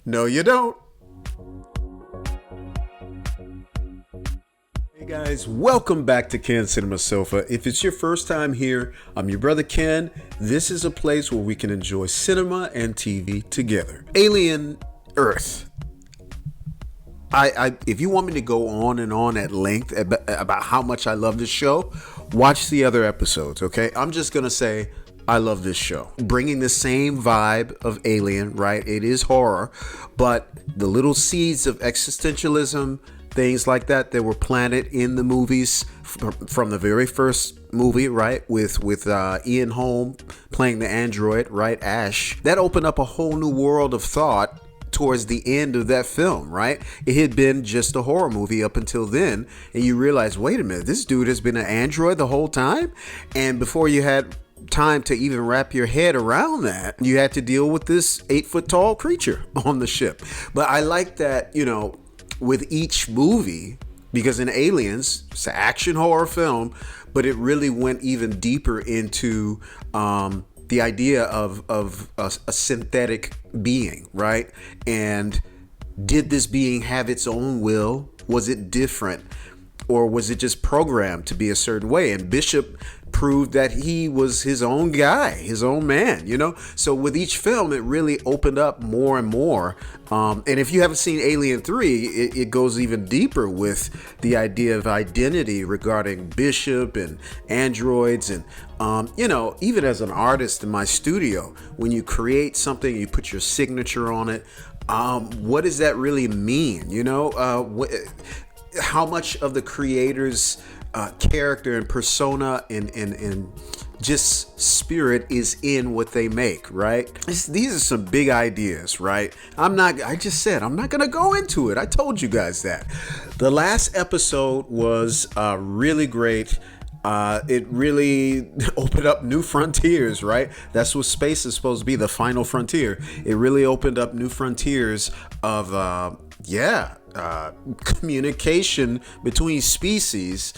No, you don't. Hey guys, welcome back to Ken Cinema Sofa. If it's your first time here, I'm your brother Ken. This is a place where we can enjoy cinema and TV together. Alien Earth. If you want me to go on and on at length about how much I love this show, watch the other episodes, okay? I'm just gonna say I love this show. Bringing the same vibe of Alien, right? It is horror, but the little seeds of existentialism, things like that were planted in the movies from the very first movie, right? With Ian Holm playing the android, right? Ash. That opened up a whole new world of thought towards the end of that film, right? It had been just a horror movie up until then, and you realize, wait a minute, this dude has been an android the whole time? And before you had time to even wrap your head around that, you had to deal with this 8-foot tall creature on the ship. But I like that, with each movie, because in Aliens, it's an action horror film, but it really went even deeper into the idea of a synthetic being, right? And did this being have its own will? Was it different? Or was it just programmed to be a certain way? And Bishop proved that he was his own guy, his own man, So with each film, it really opened up more and more. And if you haven't seen Alien 3, it goes even deeper with the idea of identity regarding Bishop and androids. And, even as an artist in my studio, when you create something, you put your signature on it. What does that really mean? How much of the creator's character and persona and just spirit is in what they make, right? These are some big ideas, right? I'm not gonna go into it. I told you guys that. The last episode was really great. It really opened up new frontiers, right? That's what space is supposed to be, the final frontier. It really opened up new frontiers of communication between species,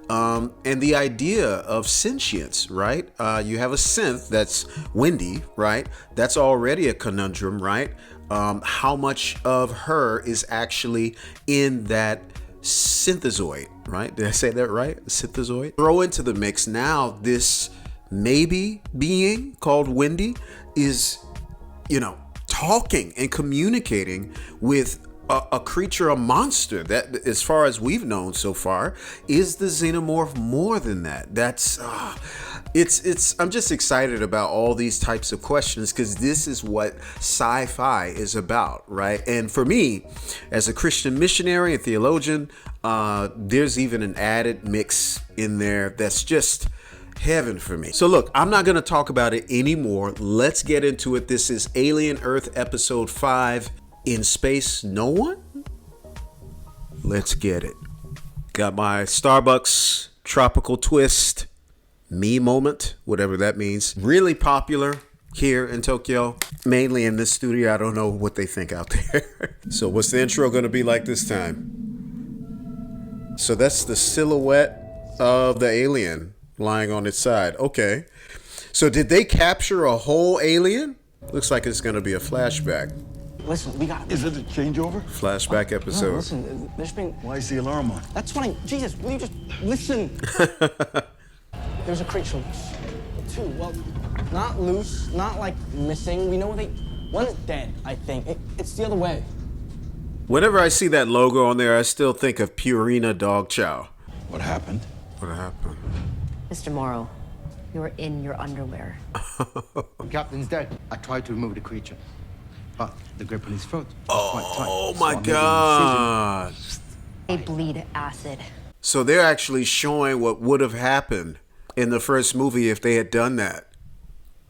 and the idea of sentience, right? You have a synth that's Wendy, right? That's already a conundrum, right? How much of her is actually in that synthezoid, right? Did I say that right? Synthezoid. Throw into the mix now this maybe being called Wendy is, talking and communicating with a creature, a monster that, as far as we've known so far, is the xenomorph more than that. That's I'm just excited about all these types of questions because this is what sci-fi is about, right? And for me, as a Christian missionary and theologian, there's even an added mix in there that's just heaven for me. So look, I'm not going to talk about it anymore. Let's get into it. This is Alien Earth episode 5. In space, no one? Let's get it. Got my Starbucks tropical twist, me moment, whatever that means. Really popular here in Tokyo, mainly in this studio. I don't know what they think out there. So what's the intro going to be like this time? So that's the silhouette of the alien lying on its side. Okay. So did they capture a whole alien? Looks like it's going to be a flashback. Listen, we got... Is it a changeover? Flashback episode. No, listen, there's been... Why is the alarm on? That's what Jesus, will you just listen? There's a creature loose. 2, well, not loose, not like missing. We know one is dead, I think. It's the other way. Whenever I see that logo on there, I still think of Purina Dog Chow. What happened? What happened? Mr. Morrow, you're in your underwear. The captain's dead. I tried to remove the creature, but the grip on his throat was quite tight. Oh So my I made an God. incision. They bleed acid. So they're actually showing what would have happened in the first movie if they had done that.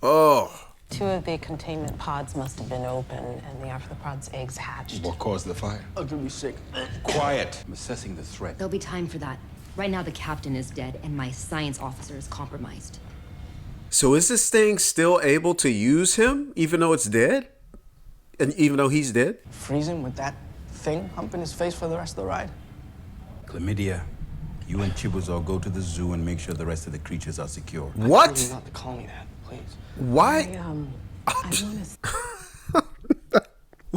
Oh. 2 of the containment pods must have been open, and the arthropods' eggs hatched. What caused the fire? I'm gonna be sick. Quiet. I'm assessing the threat. There'll be time for that. Right now, the captain is dead, and my science officer is compromised. So is this thing still able to use him, even though it's dead? And even though he's dead? Freeze him with that thing humping his face for the rest of the ride. Chlamydia, you and Chibuzor go to the zoo and make sure the rest of the creatures are secure. I What? told you not to call me that, please. Why? I want to...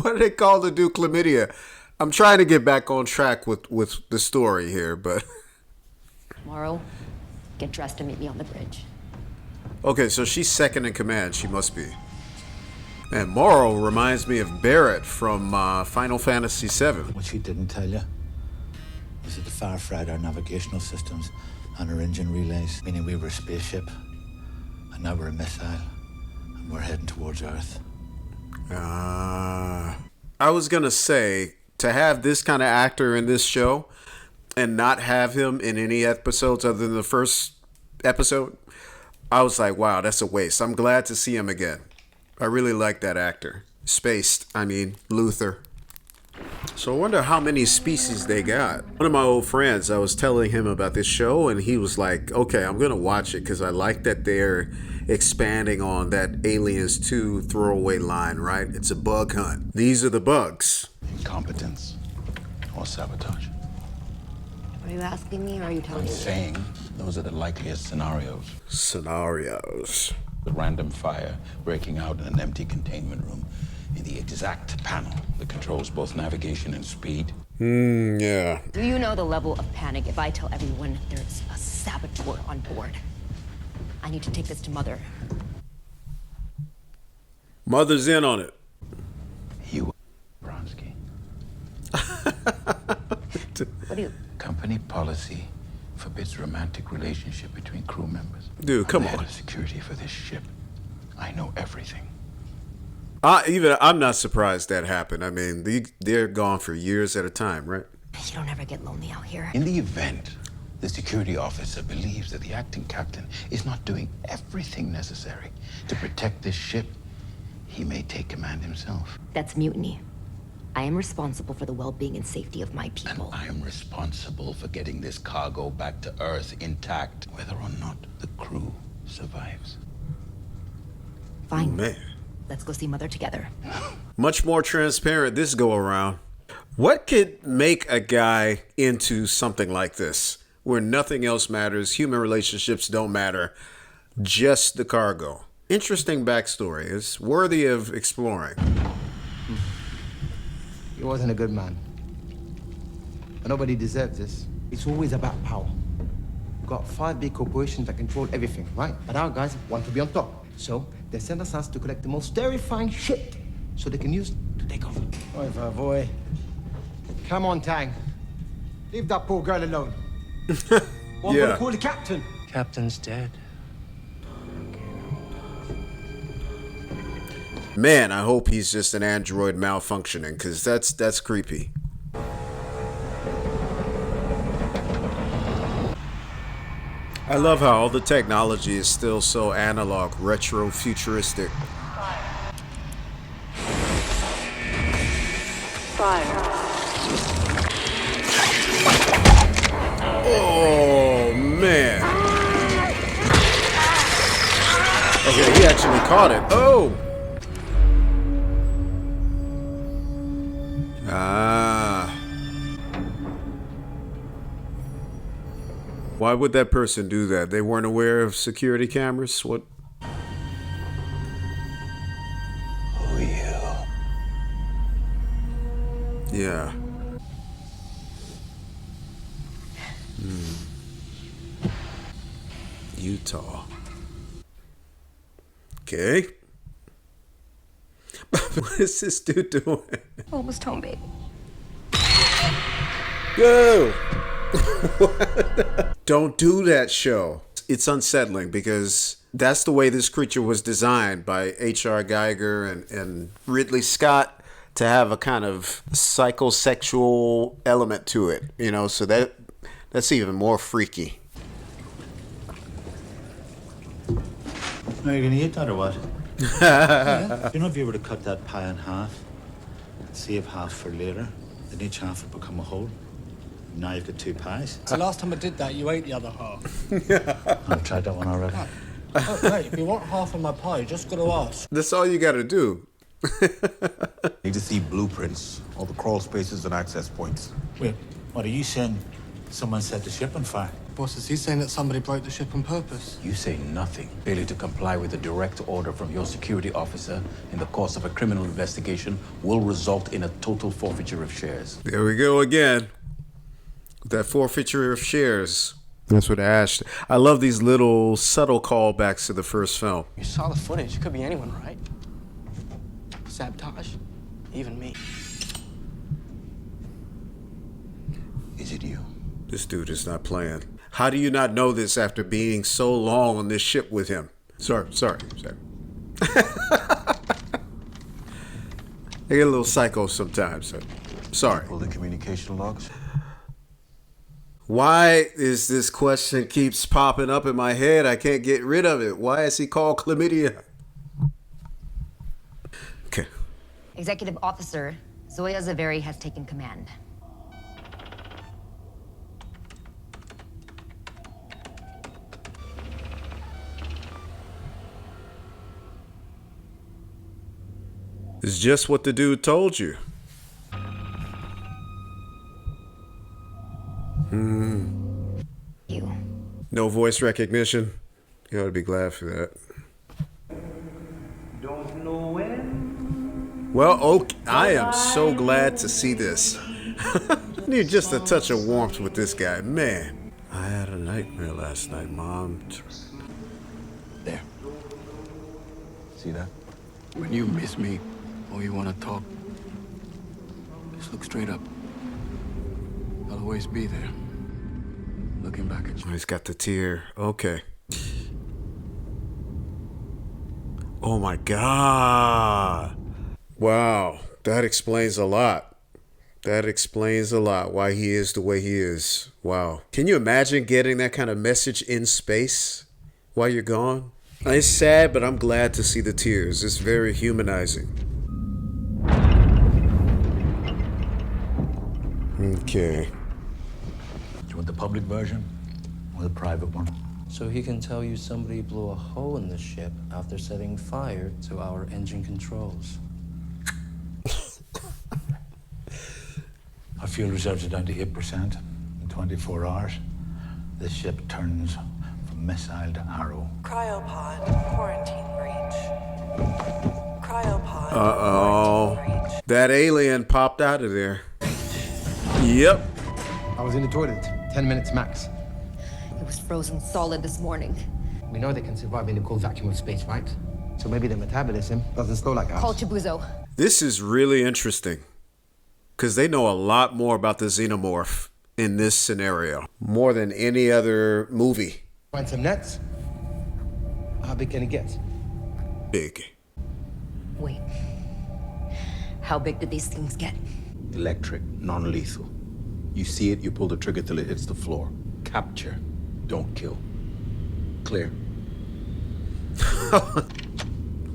What do they call the dude? Chlamydia. I'm trying to get back on track with the story here, but Tomorrow, get dressed and meet me on the bridge. okay. So she's second in command. She must be. And Morrow reminds me of Barrett from Final Fantasy VII. What she didn't tell you is that the far fried our navigational systems and our engine relays, meaning we were a spaceship, and now we're a missile, and we're heading towards Earth. I was gonna say, to have this kind of actor in this show and not have him in any episodes other than the first episode, I was like, wow, that's a waste. I'm glad to see him again. I really like that actor. Luther. So I wonder how many species they got. One of my old friends, I was telling him about this show, and he was like, okay, I'm going to watch it because I like that they're expanding on that Aliens 2 throwaway line, right? It's a bug hunt. These are the bugs. Incompetence or sabotage. Are you asking me or are you telling I'm me? saying those are the likeliest scenarios. Scenarios. The random fire breaking out in an empty containment room in the exact panel that controls both navigation and speed. Yeah. Do you know the level of panic if I tell everyone there's a saboteur on board? I need to take this to Mother. Mother's in on it. You, Bronsky. What do you... Company policy forbids romantic relationship between crew members. Dude, come I'm the head on. of security for this ship. I know everything. I'm not surprised that happened. I mean, they're gone for years at a time, right? You don't ever get lonely out here. In the event the security officer believes that the acting captain is not doing everything necessary to protect this ship, he may take command himself. That's mutiny. I am responsible for the well-being and safety of my And people. I am responsible for getting this cargo back to Earth intact, whether or not the crew survives. Fine. Man. Let's go see Mother together. Much more transparent this go around. What could make a guy into something like this, where nothing else matters, human relationships don't matter, just the cargo? Interesting backstory. It's worthy of exploring. He wasn't a good man. But nobody deserves this. It's always about power. We've got 5 big corporations that control everything, right? But our guys want to be on top. So they send us out to collect the most terrifying shit so they can use to take over. Oi, boy. Come on, Tang. Leave that poor girl alone. What Yeah. gonna call the captain? Captain's dead. Man, I hope he's just an android malfunctioning, because that's creepy. I love how all the technology is still so analog, retro, futuristic. Oh, man. Okay, he actually caught it. Oh! Ah. Why would that person do that? They weren't aware of security cameras? What? Who are you? Yeah. Utah. Okay. What is this dude doing? Almost home, baby. Go! Don't do that, show. It's unsettling because that's the way this creature was designed by H.R. Geiger and Ridley Scott, to have a kind of psychosexual element to it, you know, so that's even more freaky. Are you gonna eat that or what? Yeah. You know, if you were to cut that pie in half, save half for later, then each half would become a whole. Now you've got 2 pies. So last time I did that, you ate the other half. I've tried that one already. Oh, mate, if you want half of my pie, you just got to ask. That's all you gotta do. Need to see blueprints, all the crawl spaces and access points. Wait, what are you saying? Someone set the ship on fire? bosses. He's saying that somebody broke the ship on purpose. You say nothing. Failure to comply with a direct order from your security officer in the course of a criminal investigation will result in a total forfeiture of shares. There we go again. That forfeiture of shares. That's what Ash. I love these little subtle callbacks to the first film. You saw the footage. It could be anyone, right? Sabotage? Even me. Is it you? This dude is not playing. How do you not know this after being so long on this ship with him? Sorry. I get a little psycho sometimes. Sorry. Pull the communication logs. Why is this question keeps popping up in my head? I can't get rid of it. Why is he called Chlamydia? Okay. Executive Officer Zoya Zaveri has taken command. It's just what the dude told you. You. No voice recognition. You ought to be glad for that. Don't know when. Well, okay, I am so glad to see this. Need just a touch of warmth with this guy. Man, I had a nightmare last night, Mom. There. See that? When you miss me or you want to talk, just look straight up. I'll always be there, looking back at you. He's got the tear. Okay. Oh my God. Wow. That explains a lot. That explains a lot why he is the way he is. Wow. Can you imagine getting that kind of message in space while you're gone? It's sad, but I'm glad to see the tears. It's very humanizing. Okay. Do you want the public version or the private one? So he can tell you somebody blew a hole in the ship after setting fire to our engine controls. Our fuel reserves are down to 8%. In 24 hours, this ship turns from missile to arrow. Cryopod quarantine breach. Cryopod Uh-oh. That alien popped out of there. Yep. I was in the toilet. 10 minutes max. It was frozen solid this morning. We know they can survive in the cold vacuum of space, right? So maybe their metabolism doesn't slow like ours. Call Chibuzo. This is really interesting because they know a lot more about the xenomorph in this scenario, more than any other movie. Find some nets. How big can it get? Big. Wait. How big did these things get? Electric, non-lethal. You see it, you pull the trigger till it hits the floor. Capture, don't kill. Clear.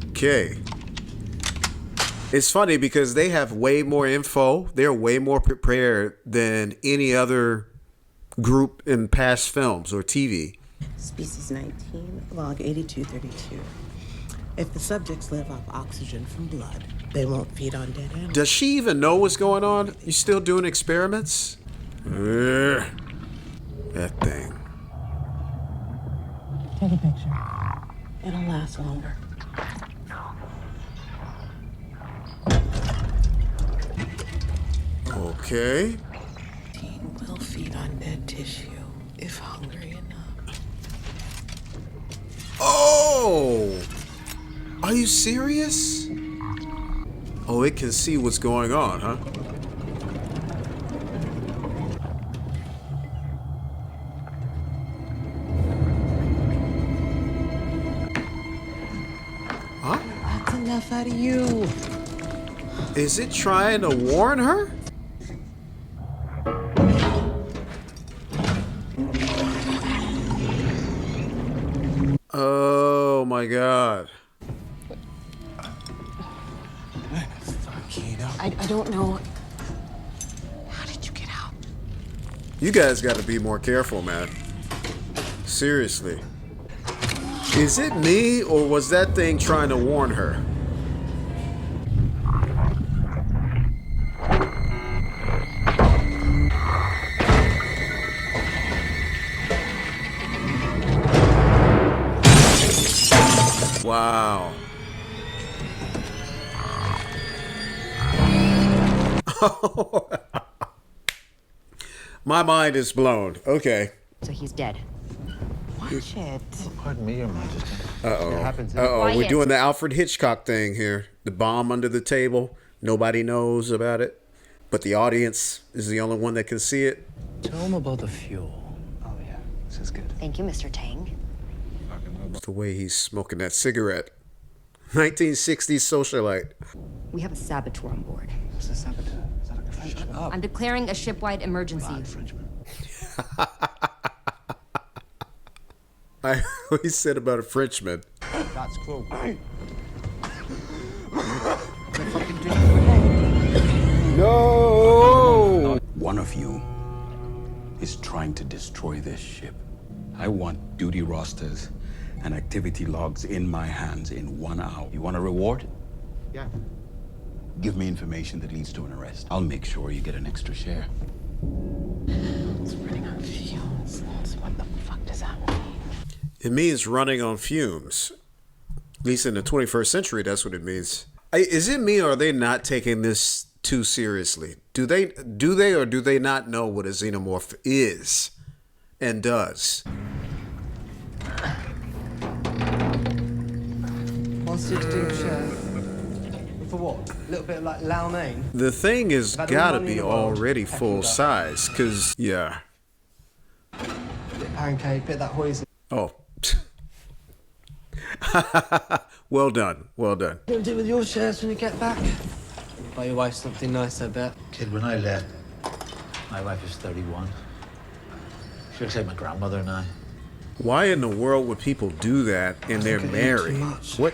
Okay. It's funny because they have way more info. They're way more prepared than any other group in past films or TV. Species 19, log 8232. If the subjects live off oxygen from blood, they won't feed on dead animals. Does she even know what's going on? You still doing experiments? Ugh. That thing. Take a picture. It'll last longer. Okay. Teen will feed on dead tissue if hungry enough. Oh! Are you serious? Oh, it can see what's going on, huh? Huh? That's enough out of you. Is it trying to warn her? Oh my God. I don't know. How did you get out? You guys got to be more careful, man. Seriously. Is it me or was that thing trying to warn her? Wow. My mind is blown. Okay. So he's dead. Watch it. Pardon me, Your Majesty. We're doing the Alfred Hitchcock thing here. The bomb under the table. Nobody knows about it. But the audience is the only one that can see it. Tell him about the fuel. Oh, yeah. This is good. Thank you, Mr. Tang. It's the way he's smoking that cigarette. 1960s socialite. We have a saboteur on board. What's a saboteur? Is that like a Frenchman? I'm declaring a shipwide emergency. Frenchman. I what he said about a Frenchman. That's cool. No! One of you is trying to destroy this ship. I want duty rosters and activity logs in my hands in 1 hour. You want a reward? Yeah. Give me information that leads to an arrest. I'll make sure you get an extra share. It's running out of fuels. What the fuck does that mean? It means running on fumes. At least in the 21st century, that's what it means. Is it me or are they not taking this too seriously? Do they or do they not know what a xenomorph is and does? Wants you to do your share. For what? A little bit of like Lau Mein? The thing has About the gotta money in be the world, already packing full it up. size, cause yeah. Bit of pancake, bit of that hoisin. Oh. Well done. Well done. What are you gonna do with your shares when you get back? Buy your wife something nice, I bet. Kid, when I left, my wife is 31. She looks like my grandmother now. Why in the world would people do that and they're think I ate too married? much. What?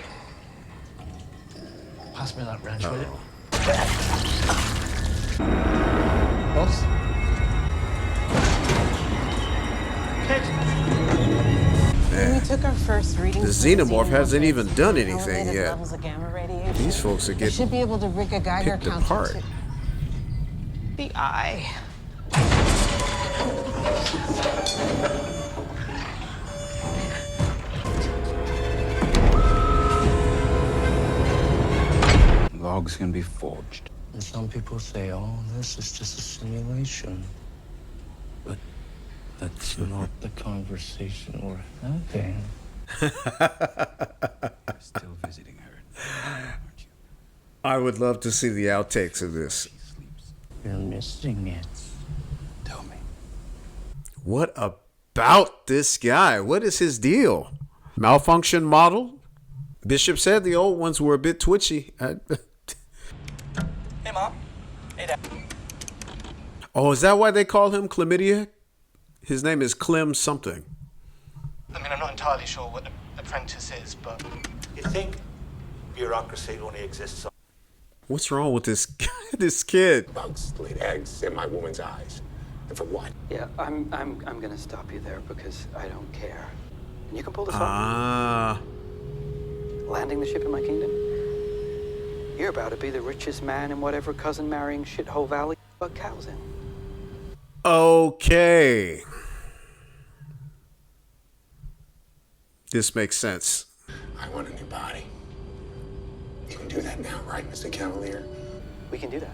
Pass me that wrench, will you? Boss? When we took our first reading, The xenomorph hasn't even done anything yet. Levels of gamma radiation. These folks are They should getting be able to rig a Geiger picked counter apart. to the eye. Logs can be forged. And some people say, oh, this is just a simulation. But that's not the conversation we're having. You're still visiting her, aren't you? I would love to see the outtakes of this. You're missing it. Tell me. What about this guy? What is his deal? Malfunction model? Bishop said the old ones were a bit twitchy. Hey, Mom. Hey, Dad. Oh, is that why they call him Chlamydia? His name is Clem something. I mean, I'm not entirely sure what the apprentice is, but... You think bureaucracy only exists on... What's wrong with this this kid? Bugs laid eggs in my woman's eyes. And for what? Yeah, I'm gonna stop you there because I don't care. And you can pull this Ah. off. Landing the ship in my kingdom. You're about to be the richest man in whatever cousin marrying shithole valley but cows in. Okay. This makes sense. I want a new body. You can do that now, right, Mr. Cavalier? We can do that.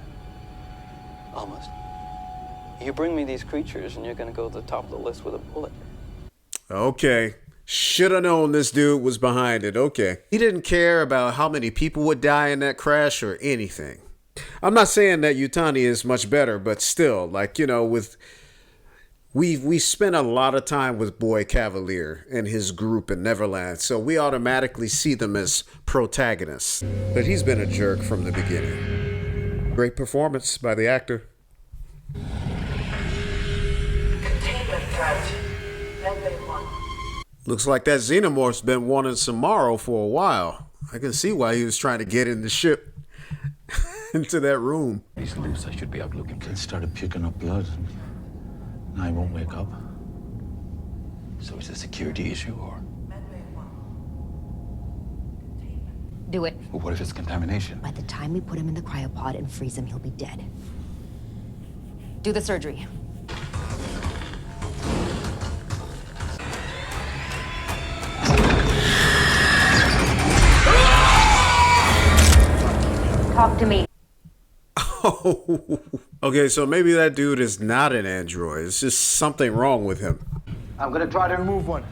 Almost. You bring me these creatures and you're gonna go to the top of the list with a bullet. Okay. Should have known this dude was behind it. Okay. He didn't care about how many people would die in that crash or anything. I'm not saying that Yutani is much better, but still, like, you know, with we spent a lot of time with Boy Cavalier and his group in Neverland, so we automatically see them as protagonists. But he's been a jerk from the beginning. Great performance by the actor. Containment threat. Medbay 1. Looks like that xenomorph's been wanting some marrow for a while. I can see why he was trying to get in the ship into that room. He's loose. I should be out looking for Kid started puking up blood. Now he won't wake up. So is it a security issue or? Do it. Well, what if it's contamination? By the time we put him in the cryopod and freeze him, he'll be dead. Do the surgery. talk to me. Oh, okay, so maybe that dude is not an android. It's just something wrong with him. I'm gonna try to remove one.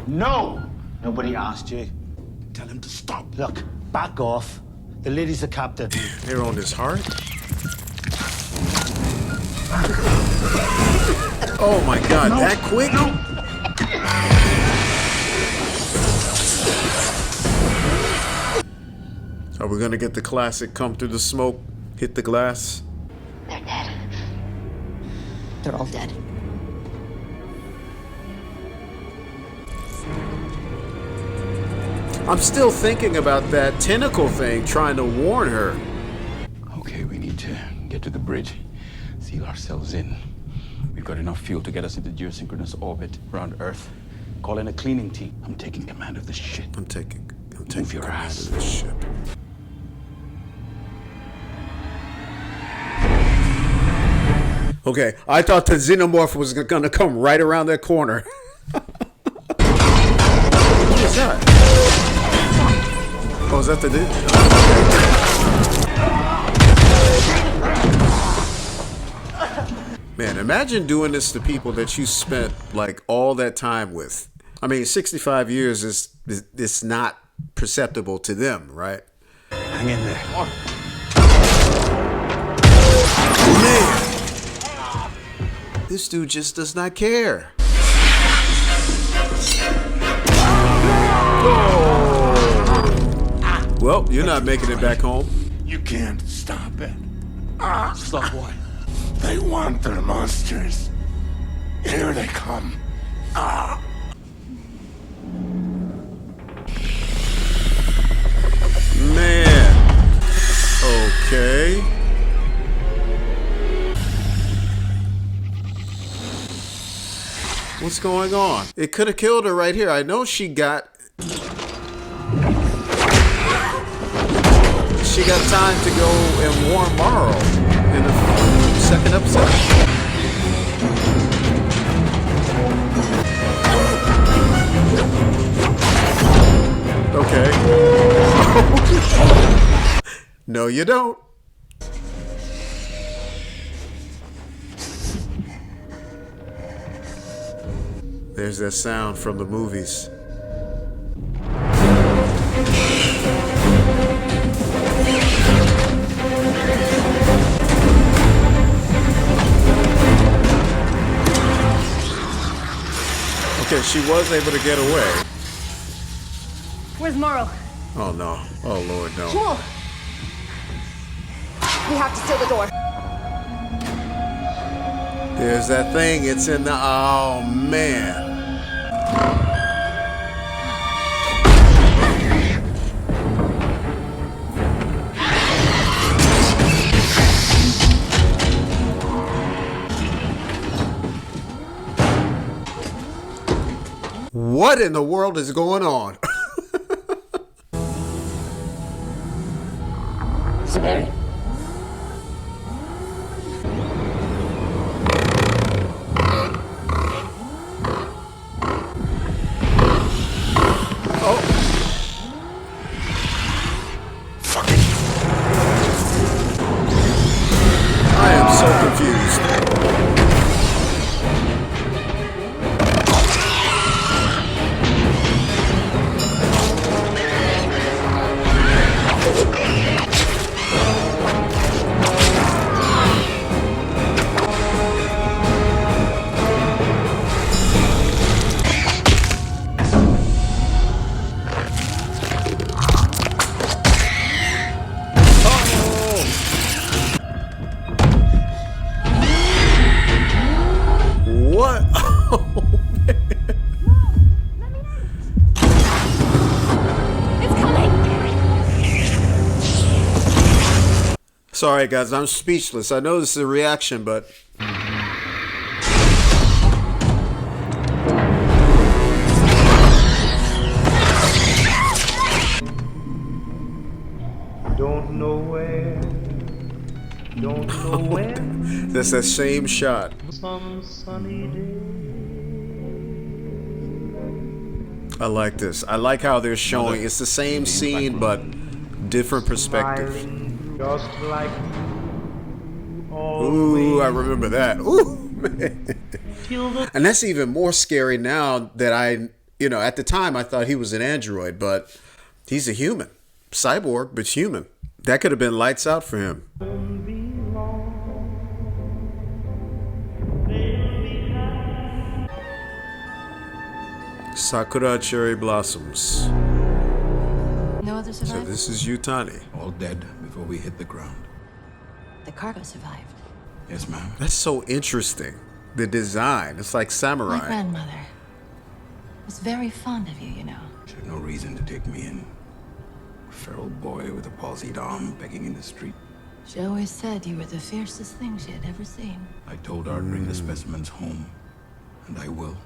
No! Nobody asked you. Tell him to stop. Look, back off. The lady's the captain. They're on his heart? Oh my god, No. that quick? No. Are we gonna get the classic come through the smoke, hit the glass? They're dead. They're all dead. I'm still thinking about that tentacle thing trying to warn her. Okay, we need to get to the bridge, seal ourselves in. We've got enough fuel to get us into geosynchronous orbit around Earth. Call in a cleaning team. I'm taking command of this shit. I'm taking Move your command ass. of this ship. Okay, I thought the xenomorph was gonna come right around that corner. What is that? Oh, is that the dude? Man, imagine doing this to people that you spent like all that time with. I mean, 65 years is it's not perceptible to them, right? Hang in there. Man, this dude just does not care. Oh. Well, you're not making it back home. You can't stop it. Stop what? They want their monsters. Here they come. Man. Okay. What's going on? It could have killed her right here. I know she got time to go and warn Morrow in the second episode. Okay. No, you don't. There's that sound from the movies. Okay, she was able to get away. Where's Morrow? Oh no. Oh Lord, no. Shmuel! We have to seal the door. There's that thing. It's in the... Oh, man. What in the world is going on? I am so confused. What? Oh, man. It's coming! Sorry, guys, I'm speechless. I know this is a reaction, but... Don't know where, don't know when. That's that same shot. Some sunny day. I like this. I like how they're showing. It's the same scene, but different perspective. Smiling just like you always. Ooh, I remember that. Ooh, man. And that's even more scary now that at the time I thought he was an android, but he's a human. Cyborg, but human. That could have been lights out for him. Sakura cherry blossoms. No other So survivors? this is Yutani. All dead before we hit the ground. The cargo survived. Yes, ma'am. That's so interesting. The design. It's like My samurai. grandmother was very fond of you, you know. She had no reason to take me in. A feral boy with a palsied arm begging in the street. She always said you were the fiercest thing she had ever seen. I told her I'd bring the specimens home. And I will.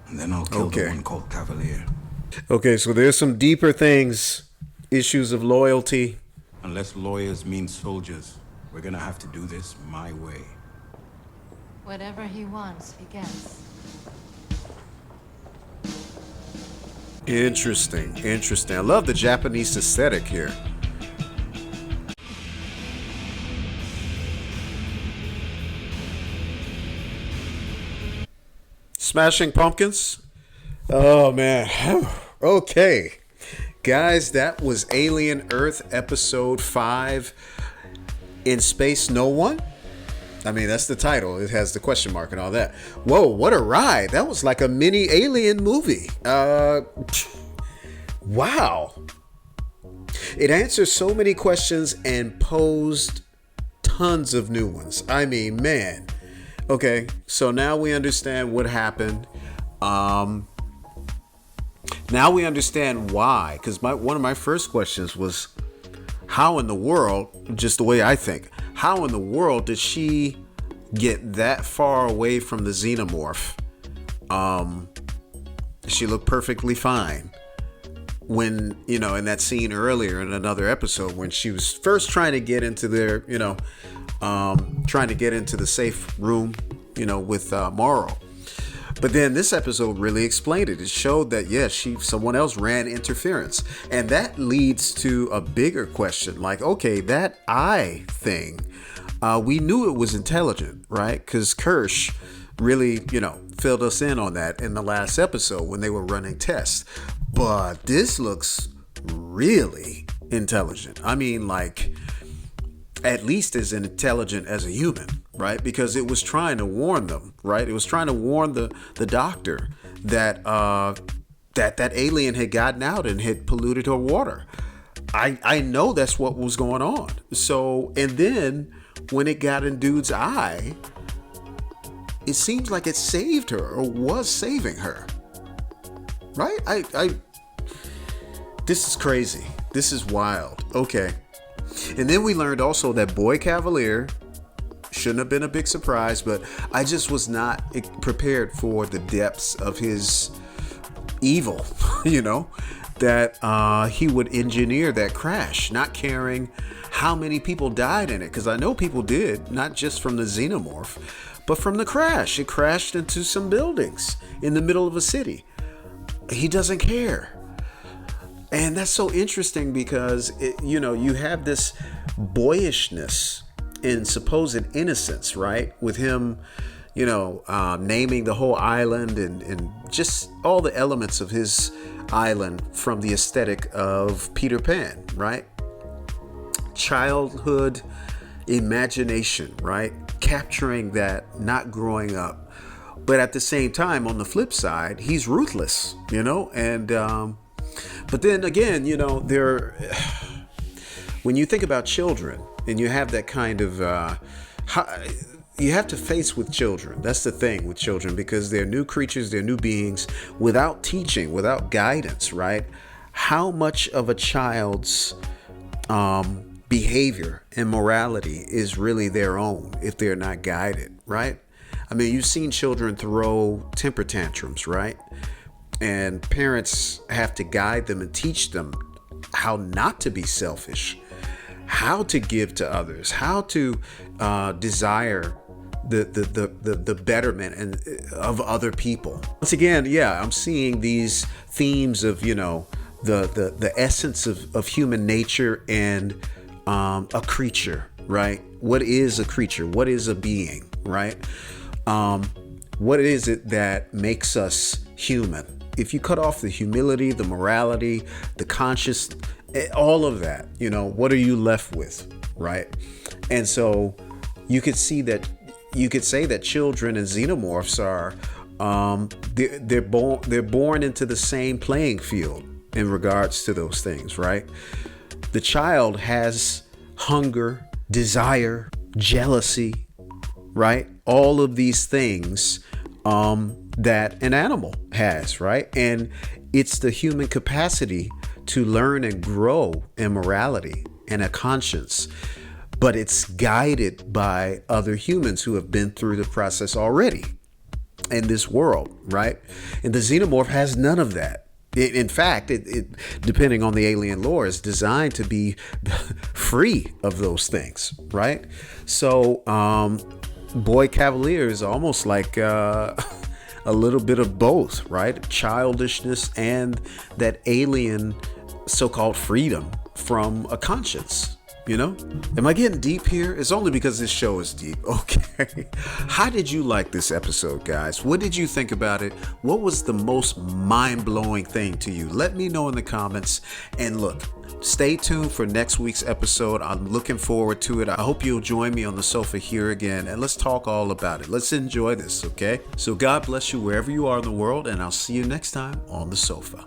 And then I'll kill the one called Cavalier. Okay, so there's some deeper things. Issues of loyalty. Unless lawyers mean soldiers, we're gonna have to do this my way. Whatever he wants, he gets. Interesting. I love the Japanese aesthetic here. Smashing Pumpkins. Oh man. Okay. Guys, that was Alien Earth episode 5. In Space No One? I mean, that's the title. It has the question mark and all that. Whoa, what a ride. That was like a mini Alien movie. Wow. It answered so many questions and posed tons of new ones. I mean, man. Okay, so now we understand what happened. Now we understand why. Because one of my first questions was, how in the world, just the way I think, how in the world did she get that far away from the xenomorph? She looked perfectly fine. When, in that scene earlier in another episode, when she was first trying to get into their, trying to get into the safe room, with Morrow. But then this episode really explained it. It showed that, yes, someone else ran interference. And that leads to a bigger question. Like, okay, that eye thing, we knew it was intelligent, right? Because Kirsch really, filled us in on that in the last episode when they were running tests. But this looks really intelligent. I mean, like, at least as intelligent as a human, right? Because it was trying to warn them, right? It was trying to warn the doctor that that alien had gotten out and had polluted her water. I know that's what was going on. So, and then when it got in dude's eye, it seems like it saved her or was saving her, right? This is crazy. This is wild. Okay. And then we learned also that Boy Cavalier shouldn't have been a big surprise, but I just was not prepared for the depths of his evil, that he would engineer that crash, not caring how many people died in it. Because I know people did, not just from the xenomorph, but from the crash. It crashed into some buildings in the middle of a city. He doesn't care. And that's so interesting because, you have this boyishness and supposed innocence, right? With him, naming the whole island and just all the elements of his island from the aesthetic of Peter Pan, right? Childhood imagination, right? Capturing that, not growing up. But at the same time, on the flip side, he's ruthless, and but then again, when you think about children and you have that kind of, you have to face with children. That's the thing with children, because they're new creatures, they're new beings without teaching, without guidance, right? How much of a child's behavior and morality is really their own if they're not guided, right? I mean, you've seen children throw temper tantrums, right? And parents have to guide them and teach them how not to be selfish, how to give to others, how to desire the betterment of other people. Once again, I'm seeing these themes of the essence of human nature and a creature, right? What is a creature? What is a being, right? What is it that makes us human? If you cut off the humility, the morality, the conscious, all of that, what are you left with, right? And so you could say that children and xenomorphs are they're born into the same playing field in regards to those things, right? The child has hunger, desire, jealousy, right? All of these things that an animal has, right? And it's the human capacity to learn and grow in morality and a conscience, but it's guided by other humans who have been through the process already in this world, right? And the xenomorph has none of that. In fact, it depending on the alien lore, is designed to be free of those things, right? So, Boy Cavalier is almost like a little bit of both, right? Childishness and that alien so-called freedom from a conscience. Am I getting deep here? It's only because this show is deep. Okay. How did you like this episode, guys? What did you think about it? What was the most mind-blowing thing to you? Let me know in the comments. And look, stay tuned for next week's episode. I'm looking forward to it. I hope you'll join me on the sofa here again, and let's talk all about it. Let's enjoy this, okay? So God bless you wherever you are in the world, and I'll see you next time on the sofa.